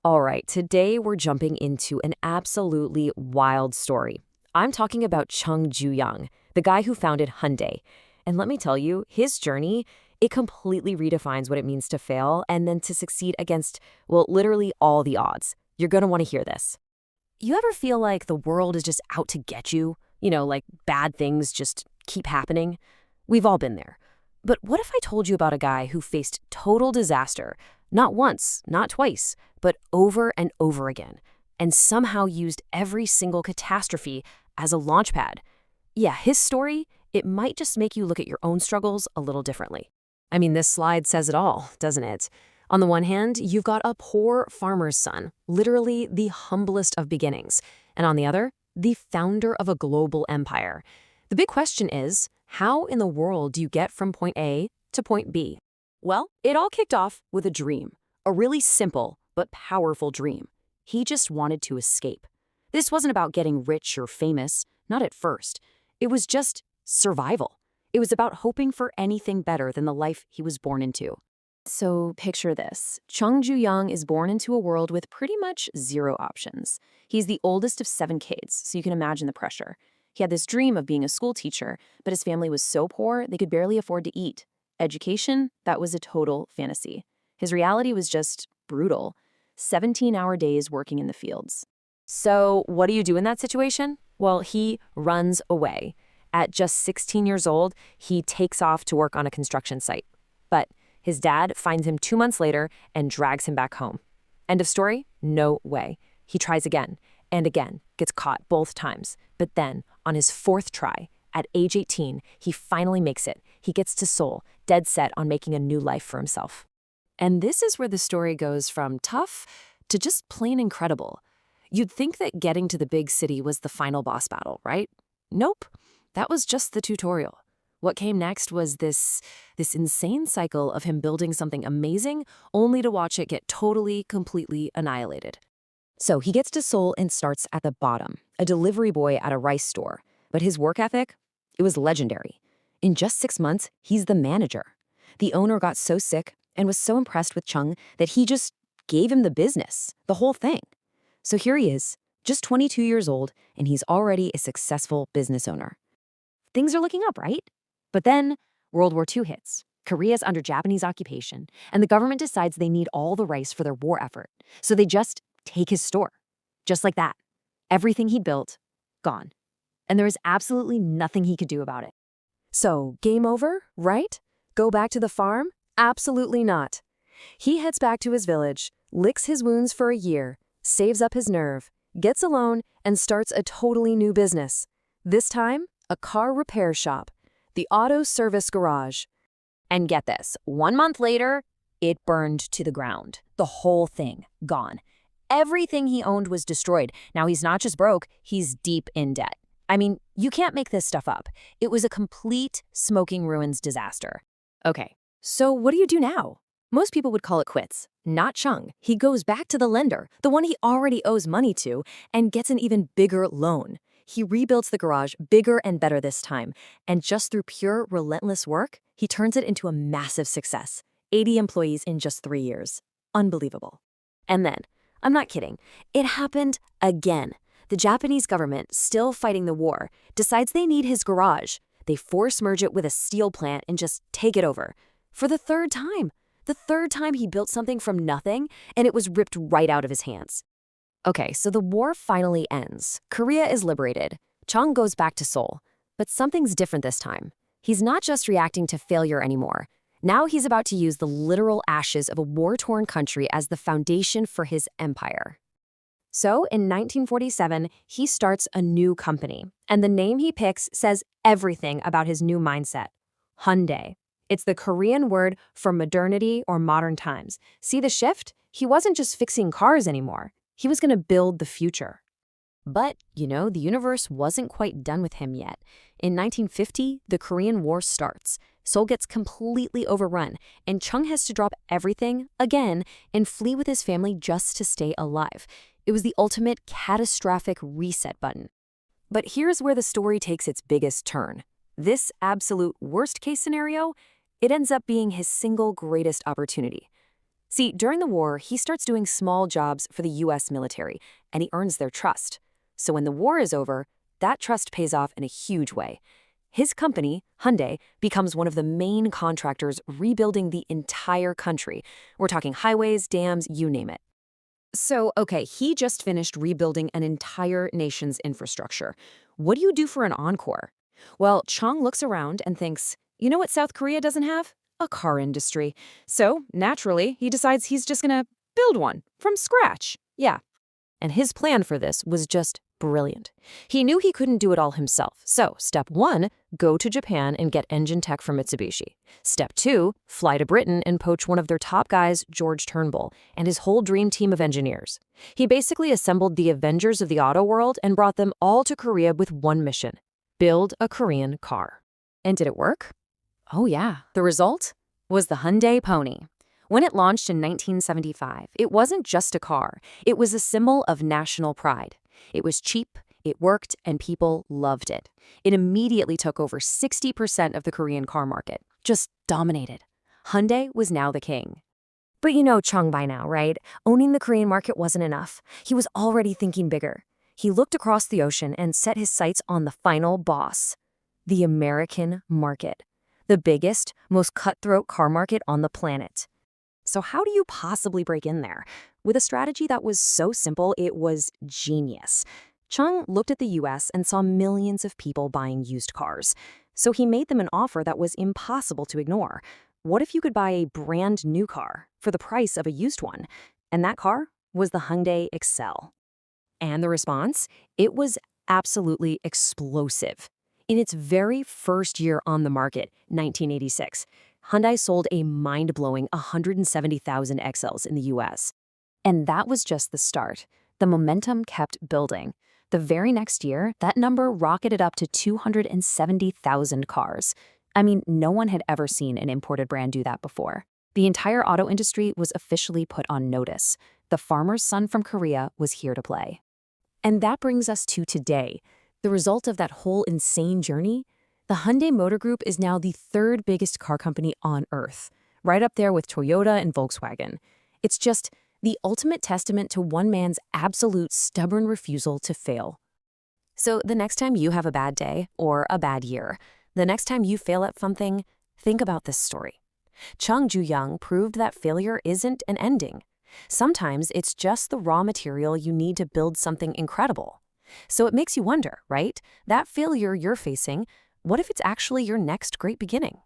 All right, today we're jumping into an absolutely wild story. I'm talking about Chung Ju-young, the guy who founded Hyundai. And let me tell you, his journey, it completely redefines what it means to fail and then to succeed against, well, literally all the odds. You're going to want to hear this. You ever feel like the world is just out to get you? Like bad things just keep happening? We've all been there. But what if I told you about a guy who faced total disaster, not once, not twice, but over and over again, and somehow used every single catastrophe as a launchpad? Yeah, his story, it might just make you look at your own struggles a little differently. I mean, this slide says it all, doesn't it? On the one hand, you've got a poor farmer's son, literally the humblest of beginnings, and on the other, the founder of a global empire. The big question is, how in the world do you get from point A to point B? Well, it all kicked off with a dream, a really simple but powerful dream. He just wanted to escape. This wasn't about getting rich or famous, not at first. It was just survival. It was about hoping for anything better than the life he was born into. So picture this. Chung Ju-young is born into a world with pretty much zero options. He's the oldest of 7 kids, so you can imagine the pressure. He had this dream of being a school teacher, but his family was so poor they could barely afford to eat. Education, that was a total fantasy. His reality was just brutal. 17-hour days working in the fields. So what do you do in that situation? Well, he runs away. At just 16 years old, he takes off to work on a construction site. But his dad finds him 2 months later and drags him back home. End of story? No way. He tries again and again, gets caught both times. But then, on his 4th try, at age 18, he finally makes it. He gets to Seoul, dead set on making a new life for himself. And this is where the story goes from tough to just plain incredible. You'd think that getting to the big city was the final boss battle, right? Nope. That was just the tutorial. What came next was this insane cycle of him building something amazing only to watch it get totally, completely annihilated. So he gets to Seoul and starts at the bottom, a delivery boy at a rice store. But his work ethic, it was legendary. In just 6 months, he's the manager. The owner got so sick and was so impressed with Chung that he just gave him the business, the whole thing. So here he is, just 22 years old, and he's already a successful business owner. Things are looking up, right? But then World War II hits. Korea's under Japanese occupation, and the government decides they need all the rice for their war effort. So they just take his store. Just like that. Everything he'd built, gone. And there is absolutely nothing he could do about it. So, game over, right? Go back to the farm? Absolutely not. He heads back to his village, licks his wounds for a year, saves up his nerve, gets a loan, and starts a totally new business. This time, a car repair shop, the auto service garage. And get this, 1 month later, it burned to the ground. The whole thing, gone. Everything he owned was destroyed. Now he's not just broke, he's deep in debt. I mean, you can't make this stuff up. It was a complete smoking ruins disaster. Okay, so what do you do now? Most people would call it quits. Not Chung. He goes back to the lender, the one he already owes money to, and gets an even bigger loan. He rebuilds the garage bigger and better this time, and just through pure, relentless work, he turns it into a massive success. 80 employees in just 3 years. Unbelievable. And then, I'm not kidding, it happened again. The Japanese government, still fighting the war, decides they need his garage. They force merge it with a steel plant and just take it over. For the 3rd time. The 3rd time he built something from nothing, and it was ripped right out of his hands. Okay, so the war finally ends. Korea is liberated. Chung goes back to Seoul. But something's different this time. He's not just reacting to failure anymore. Now he's about to use the literal ashes of a war-torn country as the foundation for his empire. So, in 1947, he starts a new company. And the name he picks says everything about his new mindset. Hyundai. It's the Korean word for modernity or modern times. See the shift? He wasn't just fixing cars anymore. He was going to build the future. But, the universe wasn't quite done with him yet. In 1950, the Korean War starts. Seoul gets completely overrun, and Chung has to drop everything, again, and flee with his family just to stay alive. It was the ultimate catastrophic reset button. But here's where the story takes its biggest turn. This absolute worst-case scenario, it ends up being his single greatest opportunity. See, during the war, he starts doing small jobs for the US military, and he earns their trust. So when the war is over, that trust pays off in a huge way. His company, Hyundai, becomes one of the main contractors rebuilding the entire country. We're talking highways, dams, you name it. So, okay, he just finished rebuilding an entire nation's infrastructure. What do you do for an encore? Well, Chung looks around and thinks, you know what South Korea doesn't have? A car industry. So, naturally, he decides he's just gonna build one from scratch. Yeah. And his plan for this was just brilliant. He knew he couldn't do it all himself. So, step 1, go to Japan and get engine tech from Mitsubishi. Step 2, fly to Britain and poach one of their top guys, George Turnbull, and his whole dream team of engineers. He basically assembled the Avengers of the auto world and brought them all to Korea with one mission: build a Korean car. And did it work? Oh yeah. The result was the Hyundai Pony. When it launched in 1975, it wasn't just a car. It was a symbol of national pride. It was cheap, it worked, and people loved it. It immediately took over 60% of the Korean car market. Just dominated. Hyundai was now the king. But you know Chung by now, right? Owning the Korean market wasn't enough. He was already thinking bigger. He looked across the ocean and set his sights on the final boss: the American market. The biggest, most cutthroat car market on the planet. So how do you possibly break in there? With a strategy that was so simple, it was genius. Chung looked at the US and saw millions of people buying used cars. So he made them an offer that was impossible to ignore. What if you could buy a brand new car for the price of a used one? And that car was the Hyundai Excel. And the response? It was absolutely explosive. In its very first year on the market, 1986, Hyundai sold a mind-blowing 170,000 XLs in the US. And that was just the start. The momentum kept building. The very next year, that number rocketed up to 270,000 cars. I mean, no one had ever seen an imported brand do that before. The entire auto industry was officially put on notice. The farmer's son from Korea was here to play. And that brings us to today. The result of that whole insane journey? The Hyundai Motor Group is now the third biggest car company on Earth, right up there with Toyota and Volkswagen. It's just the ultimate testament to one man's absolute stubborn refusal to fail. So the next time you have a bad day or a bad year, the next time you fail at something, think about this story. Chung Ju-young proved that failure isn't an ending. Sometimes it's just the raw material you need to build something incredible. So it makes you wonder, right? That failure you're facing, what if it's actually your next great beginning?